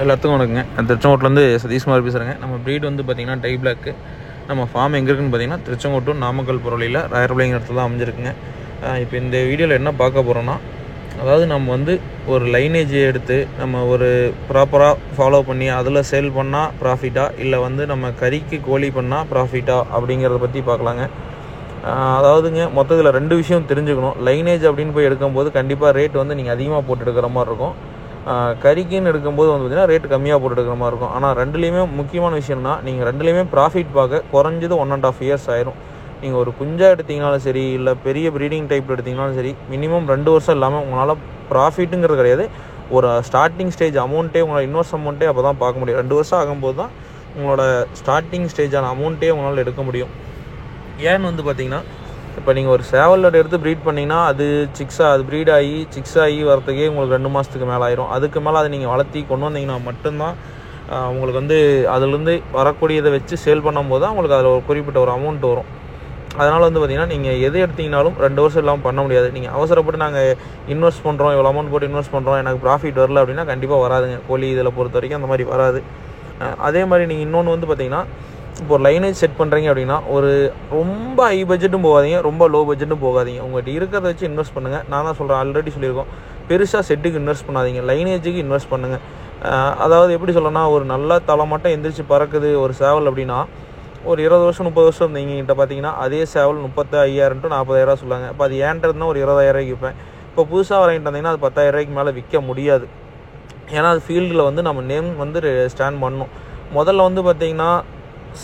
எல்லாத்துக்கும் வணக்கங்க. திருச்செங்கோட்டிலேருந்து சதீஷ்குமார் பேசுகிறேங்க. நம்ம ப்ரீட் வந்து பார்த்திங்கன்னா டை பிளாக்கு. நம்ம ஃபார்ம் எங்கே இருக்குன்னு பார்த்தீங்கன்னா திருச்செங்கோட்டு நாமக்கல் புறவழியில் ராயர்பாளையம் இடத்துல தான் அமைஞ்சிருக்குங்க. இப்போ இந்த வீடியோவில் என்ன பார்க்க போகிறோன்னா, அதாவது நம்ம வந்து ஒரு லைனேஜ் எடுத்து நம்ம ஒரு ப்ராப்பராக ஃபாலோ பண்ணி அதில் சேல் பண்ணால் ப்ராஃபிட்டா, இல்லை வந்து நம்ம கறிக்கு கோழி பண்ணால் ப்ராஃபிட்டா அப்படிங்கிறத பற்றி பார்க்கலாங்க. அதாவதுங்க மொத்தத்தில் 2 விஷயம் தெரிஞ்சுக்கணும். லைனேஜ் அப்படின்னு போய் எடுக்கும்போது கண்டிப்பாக ரேட் வந்து நீங்கள் அதிகமாக போட்டு எடுக்கிற மாதிரி இருக்கும். கறிக்குன்னு எடுக்கும்போது வந்து பார்த்திங்கன்னா ரேட்டு கம்மியாக போட்டு எடுக்கிற மாதிரி இருக்கும். ஆனால் ரெண்டுலேயுமே முக்கியமான விஷயம்னா, நீங்கள் ரெண்டுலேயுமே ப்ராஃபிட் பார்க்க குறைஞ்சது 1.5 years ஆயிரும். நீங்கள் ஒரு குஞ்சாக எடுத்திங்கனாலும் சரி, இல்லை பெரிய ப்ரீடிங் டைப்பில் எடுத்திங்கனாலும் சரி, மினிமம் 2 வருஷம் இல்லாமல் உங்களால் ப்ராஃபிட்டுங்கிறது கிடையாது. ஒரு ஸ்டார்டிங் ஸ்டேஜ் அமௌண்ட்டே, உங்களோட இன்வெஸ்ட் அமௌண்ட்டே அப்போ தான் பார்க்க முடியும். 2 வருஷம் ஆகும்போது தான் உங்களோட ஸ்டார்டிங் ஸ்டேஜான அமௌண்ட்டே உங்களால் எடுக்க முடியும். ஏன்னு வந்து பார்த்திங்கன்னா, இப்போ நீங்கள் ஒரு சேவலோட எடுத்து ப்ரீட் பண்ணிங்கன்னா அது ப்ரீட் ஆகி சிக்ஸ் ஆகி வரத்துக்கே உங்களுக்கு 2 மாதத்துக்கு மேலே ஆயிரும். அதுக்கு மேலே அதை நீங்கள் வளர்த்தி கொண்டு வந்தீங்கன்னா மட்டும்தான் உங்களுக்கு வந்து அதுலேருந்து வரக்கூடியதை வச்சு சேல் பண்ணும்போது தான் உங்களுக்கு அதில் ஒரு குறிப்பிட்ட ஒரு அமௌண்ட் வரும். அதனால் வந்து பார்த்திங்கன்னா, நீங்கள் எது எடுத்திங்கனாலும் 2 வருஷம் இல்லாமல் பண்ண முடியாது. நீங்கள் அவசரப்பட்டு நாங்கள் இன்வெஸ்ட் பண்ணுறோம், இவ்வளோ அமௌண்ட் போட்டு இன்வெஸ்ட் பண்ணுறோம், எனக்கு ப்ராஃபிட் வரல அப்படின்னா கண்டிப்பாக வராதுங்க. கோழி இதில் பொறுத்த வரைக்கும் அந்த மாதிரி வராது. அதே மாதிரி நீங்கள் இன்னொன்று வந்து பார்த்திங்கன்னா, இப்போ ஒரு லைனேஜ் செட் பண்ணுறீங்க அப்படின்னா, ஒரு ரொம்ப ஹை பட்ஜெட்டும் போகாதீங்க, ரொம்ப லோ பட்ஜெட்டும் போகாதீங்க. உங்கள்கிட்ட இருக்கிறத வச்சு இன்வெஸ்ட் பண்ணுங்கள். நான் தான் சொல்கிறேன், ஆல்ரெடி சொல்லியிருக்கோம், பெருசாக செட்டுக்கு இன்வெஸ்ட் பண்ணாதீங்க, லைனேஜுக்கு இன்வெஸ்ட் பண்ணுங்கள். அதாவது எப்படி சொல்லணும்னா, ஒரு நல்ல தலை மட்டும் எந்திரிச்சு பறக்குது ஒரு சேவல் அப்படின்னா, ஒரு 20 வருஷம் 30 வருஷம் நீங்கள்கிட்ட பார்த்தீங்கன்னா அதே சேவல் 35,000 to 40,000 சொல்லுவாங்க. இப்போ அது ஏன்ட்டு இருந்தால் ஒரு 20,000 விற்பேன். இப்போ புதுசாக வாங்கிட்டு வந்தீங்கன்னா அது 10,000 மேலே விற்க முடியாது. ஏன்னா அது ஃபீல்டில் வந்து நம்ம நேம் வந்து ஸ்டாண்ட் பண்ணணும். முதல்ல வந்து பார்த்திங்கன்னா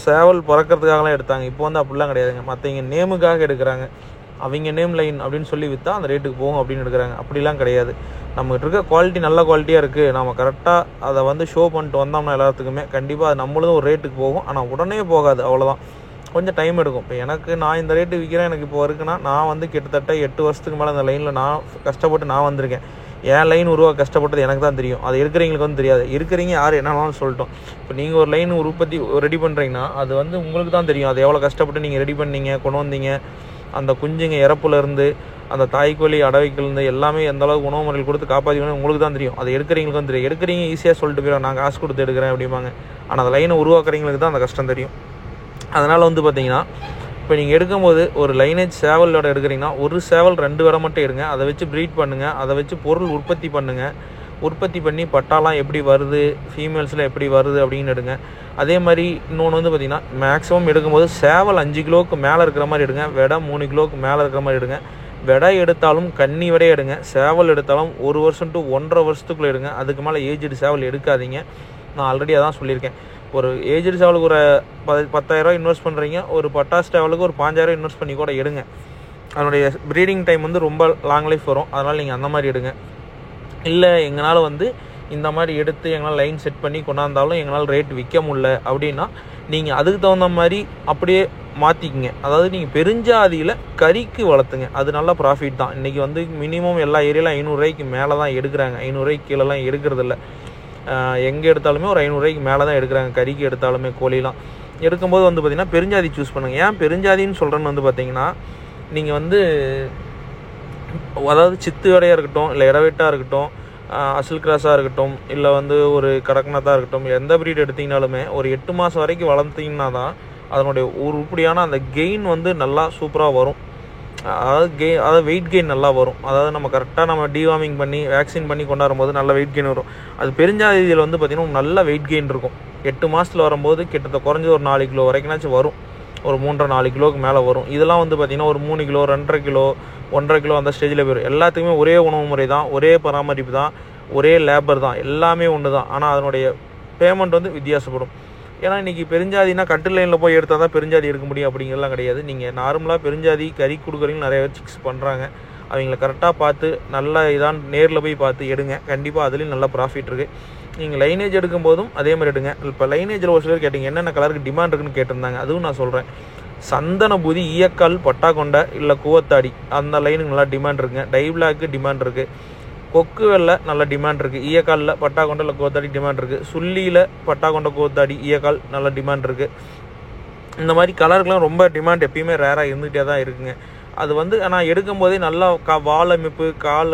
சேவல் பறக்கிறதுக்காகலாம் எடுத்தாங்க. இப்போ வந்து அப்படிலாம் கிடையாதுங்க. மற்றவங்க நேமுக்காக எடுக்கிறாங்க. அவங்க நேம் லைன் அப்படின்னு சொல்லி விற்றா அந்த ரேட்டுக்கு போகும் அப்படின்னு எடுக்கிறாங்க. அப்படிலாம் கிடையாது. நம்மகிட்ட இருக்க குவாலிட்டி நல்ல குவாலிட்டியாக இருக்குது, நம்ம கரெக்டாக அதை வந்து ஷோ பண்ணிட்டு வந்தோம்னா எல்லாத்துக்குமே கண்டிப்பாக அது நம்மளும் ஒரு ரேட்டுக்கு போகும். ஆனால் உடனே போகாது, அவ்வளோதான், கொஞ்சம் டைம் எடுக்கும். இப்போ நான் இந்த ரேட்டு விற்கிறேன், எனக்கு இப்போ இருக்குன்னா நான் வந்து கிட்டத்தட்ட 8 வருஷத்துக்கு மேலே அந்த லைனில் நான் கஷ்டப்பட்டு நான் வந்திருக்கேன். என் லைன் உருவாக கஷ்டப்பட்டது எனக்கு தான் தெரியும். அது இருக்கிறவங்களுக்கு வந்து தெரியாது. இருக்கிறீங்க யார் என்னன்னாலும் சொல்லிட்டோம். இப்போ நீங்கள் ஒரு லைன் உற்பத்தி ரெடி பண்ணுறீங்கன்னா அது வந்து உங்களுக்கு தான் தெரியும். அது எவ்வளோ கஷ்டப்பட்டு நீங்கள் ரெடி பண்ணீங்க, கொண்டு வந்தீங்க. அந்த குஞ்சுங்க இறப்புலேருந்து அந்த தாய்க்கோழி அடவைக்குலேருந்து எல்லாமே எந்த அளவுக்கு உணவு முறைகள் கொடுத்து காப்பாற்றிக்கணும் உங்களுக்கு தான் தெரியும். அது எடுக்கிறவங்களுக்கு வந்து தெரியும். எடுக்கிறீங்க ஈஸியாக சொல்லிட்டு போயிடும், நான் காசு கொடுத்து எடுக்கிறேன் அப்படிம்பாங்க. ஆனால் அந்த லைனை உருவாக்குறவங்களுக்கு தான் அந்த கஷ்டம் தெரியும். அதனால் வந்து பார்த்தீங்கன்னா, இப்போ நீங்கள் எடுக்கும்போது ஒரு லைனேஜ் சேவலோட எடுக்கிறீங்கன்னா ஒரு சேவல் 2 வரை மட்டும் எடுங்க. அதை வச்சு ப்ரீட் பண்ணுங்கள். அதை வச்சு பொருள் உற்பத்தி பண்ணுங்கள். உற்பத்தி பண்ணி பட்டாலாம் எப்படி வருது, ஃபீமேல்ஸில் எப்படி வருது அப்படின்னு எடுங்க. அதே மாதிரி இன்னொன்று வந்து பார்த்திங்கன்னா, மேக்ஸிமம் எடுக்கும்போது சேவல் 5 கிலோவுக்கு மேலே இருக்கிற மாதிரி எடுங்க. வெடை 3 கிலோவுக்கு மேலே இருக்கிற மாதிரி எடுங்க. வெடை எடுத்தாலும் கன்னி வெடை எடுங்க. சேவல் எடுத்தாலும் 1 வருஷம் to 1.5 வருஷத்துக்குள்ளே எடுங்க. அதுக்கு மேலே ஏஜ்டு சேவல் எடுக்காதீங்க. நான் ஆல்ரெடி அதான் சொல்லியிருக்கேன். ஒரு ஏஜ்டு சேவலுக்கு ஒரு 10,000 இன்வெஸ்ட் பண்ணுறீங்க, ஒரு பட்டாஸ் சேவலுக்கு ஒரு 5,000 இன்வெஸ்ட் பண்ணி கூட எடுங்க. அதனுடைய ப்ரீடிங் டைம் வந்து ரொம்ப லாங் லைஃப் வரும். அதனால் நீங்கள் அந்த மாதிரி எடுங்க. இல்லை எங்களால் வந்து இந்த மாதிரி எடுத்து எங்களால் லைன் செட் பண்ணி கொண்டாந்தாலும் எங்களால் ரேட் விற்க முடியல அப்படின்னா நீங்கள் அதுக்கு தகுந்த மாதிரி அப்படியே மாற்றிக்கிங்க. அதாவது நீங்கள் பெருஞ்சாதியில் கறிக்கு வளர்த்துங்க. அது நல்ல ப்ராஃபிட் தான். இன்றைக்கி வந்து மினிமம் எல்லா ஏரியாலும் 500 ரூபாய்க்கு மேலே தான் எடுக்கிறாங்க. 500 ரூபாய்க்கு கீழெல்லாம் எடுக்கிறதில்ல. எங்கே எடுத்தாலுமே ஒரு 500 ரூபாய்க்கு மேலே தான் எடுக்கிறாங்க. கறிக்கு எடுத்தாலுமே கோழிலாம் எடுக்கும்போது வந்து பார்த்திங்கன்னா பெருஞ்சாதி சூஸ் பண்ணுங்கள். ஏன் பெருஞ்சாதின்னு சொல்கிறேன்னு வந்து பார்த்திங்கன்னா, நீங்கள் வந்து அதாவது சித்து வடையாக இருக்கட்டும், இல்லை இடவெட்டாக இருக்கட்டும், அசல் கிராஸாக இருக்கட்டும், இல்லை வந்து ஒரு கடக்நாத்தாக இருக்கட்டும், எந்த ப்ரீட் எடுத்திங்கனாலுமே ஒரு 8 மாதம் வரைக்கும் வளர்த்திங்கன்னா தான் அதனுடைய ஒரு உருப்படியான அந்த கெயின் வந்து நல்லா சூப்பராக வரும். அதாவது வெயிட் கெயின் நல்லா வரும். அதாவது நம்ம கரெக்டாக நம்ம டிவார்மிங் பண்ணி வேக்சின் பண்ணி கொண்டாடும்போது நல்ல வெயிட் கெயின் வரும். அது பெருஞ்சாதியில் வந்து பார்த்திங்கன்னா நல்ல வெயிட் கெயின் இருக்கும். 8 மாதத்தில் வரும்போது கிட்டத்தட்ட குறைஞ்சது ஒரு 4 கிலோ வரைக்கும்னாச்சும் வரும். ஒரு 3.5-4 கிலோவுக்கு மேலே வரும். இதெல்லாம் வந்து பார்த்திங்கன்னா ஒரு 3 கிலோ 2.5 கிலோ 1.5 கிலோ அந்த ஸ்டேஜில் போயிடும். எல்லாத்துக்குமே ஒரே உணவு முறை தான், ஒரே பராமரிப்பு தான், ஒரே லேபர் தான், எல்லாமே ஒன்று தான். ஆனால் அதனுடைய பேமெண்ட் வந்து வித்தியாசப்படும். ஏன்னா இன்றைக்கி பெருஞ்சாதினா கட்டு லைனில் போய் எடுத்தால் தான் பெருஞ்சாதி எடுக்க முடியும் அப்படிங்கிறலாம் கிடையாது. நீங்கள் நார்மலாக பெருஞ்சாதி கறி கொடுக்குறீங்க நிறைய பேர் சிக்ஸ் பண்ணுறாங்க. அவங்கள கரெக்டாக பார்த்து நல்லா இதான் நேரில் போய் பார்த்து எடுங்க. கண்டிப்பாக அதுலேயும் நல்ல ப்ராஃபிட் இருக்குது. நீங்கள் லைனேஜ் எடுக்கும்போதும் அதே மாதிரி எடுங்க. இப்போ லைனேஜில் ஒரு சிலர் கேட்டிங்க என்னென்ன கலருக்கு டிமாண்ட் இருக்குன்னு கேட்டிருந்தாங்க. அதுவும் நான் சொல்கிறேன். சந்தன பூதி, ஈயக்கால், பட்டா கொண்டை, இல்லை கூவத்தாடி அந்த லைனுக்கு நல்லா டிமாண்ட் இருக்குங்க. டை பிளாக்கு டிமாண்ட் இருக்குது. கொக்கு வெள்ளை நல்ல டிமாண்ட் இருக்குது. ஈயக்காலில் பட்டா கொண்டை இல்லை கூவத்தாடி டிமாண்ட் இருக்குது. சுள்ளியில் பட்டா கொண்டை கூவத்தாடி ஈயக்கால் நல்ல டிமாண்ட் இருக்குது. இந்த மாதிரி கலருக்கெலாம் ரொம்ப டிமாண்ட் எப்பயுமே ரேராக இருந்துகிட்டே தான் இருக்குங்க. அது வந்து ஆனால் எடுக்கும்போதே நல்லா வால் அமைப்பு, கால்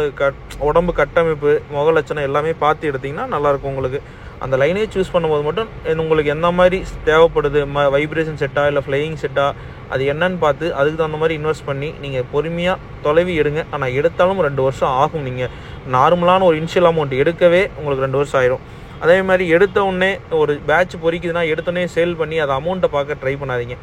உடம்பு கட்டமைப்பு, முக லட்சணம் எல்லாமே பார்த்து எடுத்திங்கன்னா நல்லாயிருக்கும் உங்களுக்கு. அந்த லைனேஜ் சூஸ் பண்ணும்போது மட்டும் உங்களுக்கு எந்த மாதிரி தேவைப்படுது, வைப்ரேஷன் செட்டா இல்லை ஃப்ளையிங் செட்டா, அது என்னன்னு பார்த்து அதுக்கு தகுந்த மாதிரி இன்வெஸ்ட் பண்ணி நீங்கள் பொறுமையாக தொலைவி எடுங்க. ஆனால் எடுத்தாலும் 2 வருஷம் ஆகும். நீங்கள் நார்மலான ஒரு இனிஷியல் அமௌண்ட் எடுக்கவே உங்களுக்கு 2 வருஷம் ஆயிரும். அதே மாதிரி எடுத்த உடனே ஒரு பேட்ச் பொறிக்குதுன்னா எடுத்தோடனே சேல் பண்ணி அதை அமௌண்ட்டை பார்க்க ட்ரை பண்ணாதீங்க.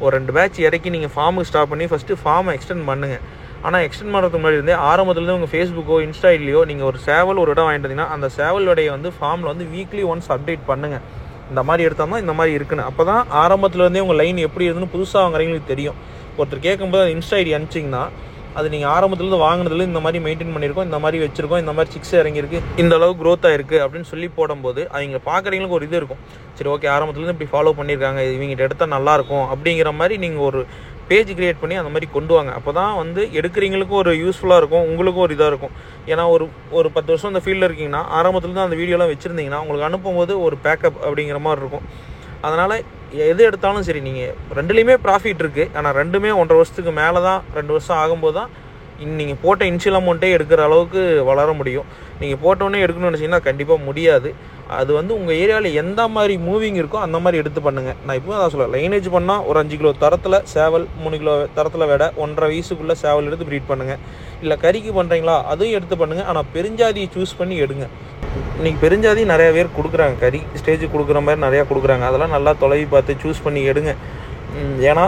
ஒரு 2 பேட்ச் இறக்கி நீங்கள் ஃபார்முக்கு ஸ்டார்ட் பண்ணி ஃபஸ்ட்டு ஃபார்மை எக்ஸ்டெண்ட் பண்ணுங்கள். ஆனால் எக்ஸ்டெண்ட் பண்ணுறதுக்கு முன்னாடி இருந்தே ஆரம்பத்துலேருந்து உங்கள் ஃபேஸ்புக்கோ இன்ஸ்டா ஐடிலையோ நீங்கள் ஒரு சேவல் ஒரு இடம் வாங்கிட்டு வந்தீங்கன்னா அந்த சேவல் விடையை வந்து ஃபார்மில் வந்து வீக்லி ஒன்ஸ் அப்டேட் பண்ணுங்கள். இந்த மாதிரி எடுத்தால் இந்த மாதிரி இருக்குன்னு. அப்போ தான் ஆரம்பத்துலேருந்தே உங்கள் லைன் எப்படி இருக்குன்னு புதுசாக வாங்குறவங்களுக்கு தெரியும். ஒருத்தர் கேட்கும்போது அந்த இன்ஸ்டா ஐடி அனுப்பிச்சிங்கன்னா அது நீங்கள் ஆரம்பத்துலேருந்து வாங்கினதுல இந்த மாதிரி மெயின்டைன் பண்ணியிருக்கோம், இந்த மாதிரி வச்சிருக்கோம், இந்த மாதிரி சிக்ஸ் இறங்கியிருக்கு, இந்த அளவுக்கு க்ரோத் ஆயிருக்கு அப்படின்னு சொல்லி போடும்போது அவங்க பார்க்குறவங்களுக்கு ஒரு இது இருக்கும். சரி ஓகே, ஆரம்பத்துலேருந்து இப்படி ஃபாலோ பண்ணியிருக்காங்க, இவங்ககிட்ட எடுத்தால் நல்லாயிருக்கும் அப்படிங்கிற மாதிரி நீங்கள் ஒரு பேஜ் கிரியேட் பண்ணி அந்த மாதிரி கொண்டு வாங்க. அப்போ தான் வந்து எடுக்கிறவங்களுக்கும் ஒரு யூஸ்ஃபுல்லாக இருக்கும், உங்களுக்கும் ஒரு இதாக இருக்கும். ஏன்னா ஒரு 10 வருஷம் அந்த ஃபீல்டில் இருக்கீங்கன்னா ஆரம்பத்துலேருந்து அந்த வீடியோலாம் வச்சுருந்தீங்கன்னா உங்களுக்கு அனுப்பும்போது ஒரு பேக்கப் அப்படிங்கிற மாதிரி இருக்கும். அதனால் எது எடுத்தாலும் சரி, நீங்கள் ரெண்டுலேயுமே ப்ராஃபிட் இருக்குது. ஆனால் ரெண்டுமே 1.5 வருஷத்துக்கு மேலே தான், 2 வருஷம் ஆகும்போது தான் நீங்கள் போட்ட இனிஷியல் அமௌண்ட்டே எடுக்கிற அளவுக்கு வளர முடியும். நீங்கள் போட்டோன்னே எடுக்கணும்னு நினச்சிங்கன்னா கண்டிப்பாக முடியாது. அது வந்து உங்கள் ஏரியாவில் எந்த மாதிரி மூவிங் இருக்கோ அந்த மாதிரி எடுத்து பண்ணுங்கள். நான் இப்போ தான் சொல்லுவேன், லைனேஜ் பண்ணால் ஒரு 5 கிலோ தரத்தில் சேவல், 3 கிலோ தரத்தில் விட 1.5 வயசுக்குள்ளே சேவல் எடுத்து ப்ரீட் பண்ணுங்கள். இல்லை கறிக்கு பண்ணுறீங்களா அதுவும் எடுத்து பண்ணுங்கள். ஆனால் பெருஞ்சாதியை சூஸ் பண்ணி எடுங்க. இன்றைக்கி பெருஞ்சாதி நிறையா பேர் கொடுக்குறாங்க, கறி ஸ்டேஜுக்கு கொடுக்குற மாதிரி நிறையா கொடுக்குறாங்க. அதெல்லாம் நல்லா தொலைவி பார்த்து சூஸ் பண்ணி எடுங்க. ஏன்னா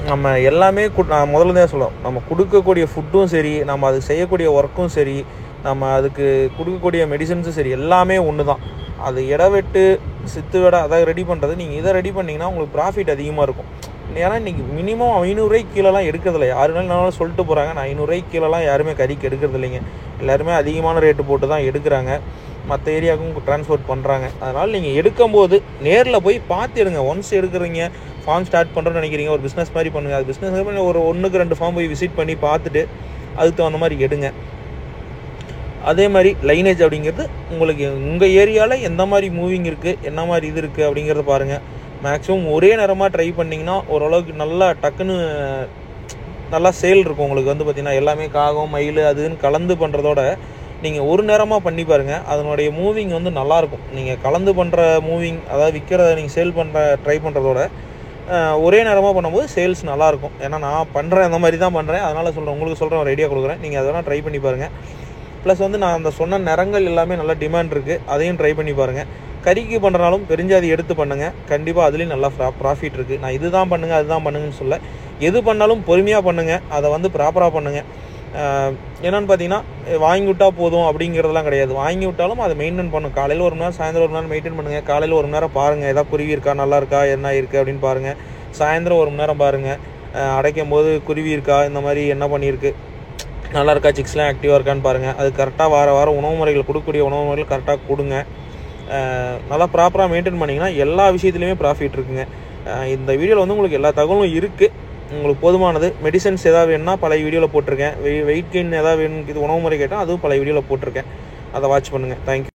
நம்ம எல்லாமே நான் முதல்ல தான் சொல்லுவோம், நம்ம கொடுக்கக்கூடிய ஃபுட்டும் சரி, நம்ம அது செய்யக்கூடிய ஒர்க்கும் சரி, நம்ம அதுக்கு கொடுக்கக்கூடிய மெடிசன்ஸும் சரி, எல்லாமே ஒன்று தான். அது இடவெட்டு சித்து வெடை அதை ரெடி பண்ணுறது, நீங்கள் இதை ரெடி பண்ணிங்கன்னா உங்களுக்கு ப்ராஃபிட் அதிகமாக இருக்கும். ஏன்னா இன்றைக்கி மினிமம் 500 ரூபாய்க்கு கீழெலாம் எடுக்கிறதில்ல. யாருனாலும் சொல்லிட்டு போகிறாங்க, நான் 500 ரூபாய்க்கு கீழெலாம் யாருமே கறிக்கு எடுக்கிறது இல்லைங்க. எல்லாருமே அதிகமான ரேட்டு போட்டு தான் எடுக்கிறாங்க, மற்ற ஏரியாவுக்கும் ட்ரான்ஸ்போர்ட் பண்ணுறாங்க. அதனால் நீங்கள் எடுக்கும்போது நேரில் போய் பார்த்து எடுங்க. ஒன்ஸ் எடுக்கிறீங்க, ஃபார்ம் ஸ்டார்ட் பண்ணுறோன்னு நினைக்கிறீங்க, ஒரு பிஸ்னஸ் மாதிரி பண்ணுங்கள். அது பிஸ்னஸ் பண்ணி ஒரு 1க்கு 2 ஃபார்ம் போய் விசிட் பண்ணி பார்த்துட்டு அதுக்கு தகுந்த மாதிரி எடுங்க. அதே மாதிரி லைனேஜ் அப்படிங்கிறது உங்களுக்கு உங்கள் ஏரியாவில் எந்த மாதிரி மூவிங் இருக்குது, என்ன மாதிரி இது இருக்குது அப்படிங்கிறத பாருங்கள். மேக்ஸிமம் ஒரே நேரமாக ட்ரை பண்ணிங்கன்னா ஓரளவுக்கு நல்லா டக்குன்னு நல்லா சேல் இருக்கும். உங்களுக்கு வந்து பார்த்திங்கன்னா எல்லாமே காகம் மயில் அதுன்னு கலந்து பண்ணுறதோட நீங்கள் ஒரு நேரமாக பண்ணி பாருங்கள், அதனுடைய மூவிங் வந்து நல்லாயிருக்கும். நீங்கள் கலந்து பண்ணுற மூவிங், அதாவது விற்கிறத நீங்கள் சேல் பண்ணுற ட்ரை பண்ணுறதோட ஒரே நேரமாக பண்ணும்போது சேல்ஸ் நல்லாயிருக்கும். ஏன்னா நான் பண்ணுறேன், அந்த மாதிரி தான் பண்ணுறேன். அதனால் சொல்கிறேன், உங்களுக்கு சொல்கிறேன், ஒரு ஐடியா கொடுக்குறேன், நீங்கள் அதெல்லாம் ட்ரை பண்ணி பாருங்கள். ப்ளஸ் வந்து நான் அந்த சொன்ன நிறங்கள் எல்லாமே நல்லா டிமாண்ட் இருக்குது, அதையும் ட்ரை பண்ணி பாருங்கள். கறிக்கு பண்ணுறனாலும் பெருஞ்சாதி எடுத்து பண்ணுங்கள், கண்டிப்பாக அதுலேயும் நல்லா ப்ராஃபிட் இருக்குது. நான் இதுதான் பண்ணுங்கள் அதுதான் பண்ணுங்கன்னு சொல்ல, எது பண்ணாலும் பொறுமையாக பண்ணுங்கள், அதை வந்து ப்ராப்பராக பண்ணுங்கள். என்னென்னு பார்த்தீங்கன்னா வாங்கி விட்டால் போதும் அப்படிங்கிறதுலாம் கிடையாது. வாங்கி விட்டாலும் அதை மெயின்டைன் பண்ணும். காலையில் 1 மணி நேரம், சாயந்தரம் 1 மணி நேரம் மெயின்டைன் பண்ணுங்கள். காலையில் 1 மணி நேரம் பாருங்கள், எதாவது குருவி இருக்கா, நல்லா இருக்கா, என்ன இருக்குது அப்படின்னு பாருங்கள். சாயந்தரம் 1 மணி நேரம் பாருங்கள், அடைக்கும் போது குருவி இருக்கா, இந்த மாதிரி என்ன பண்ணியிருக்கு, நல்லா இருக்கா, சிக்ஸ்லாம் ஆக்டிவாக இருக்கான்னு பாருங்கள். அது கரெக்டாக வாரம் உணவு முறைகள் கொடுக்கக்கூடிய உணவு முறைகள் கரெக்டாக கொடுங்க. நல்லா ப்ராப்பராக மெயின்டைன் பண்ணிங்கன்னா எல்லா விஷயத்துலையுமே ப்ராஃபிட் இருக்குங்க. இந்த வீடியோவில் வந்து உங்களுக்கு எல்லா தகவலும் இருக்குது, உங்களுக்கு போதுமானது. மெடிசன்ஸ் ஏதாவது வேணுன்னா பழைய வீடியோவில் போட்டிருக்கேன். வெயிட் கெயின் ஏதாவது வேணும், இது உணவு முறை கேட்டால் அதுவும் பழைய வீடியோவில் போட்டிருக்கேன், அதை வாட்ச் பண்ணுங்கள். தேங்க்யூ.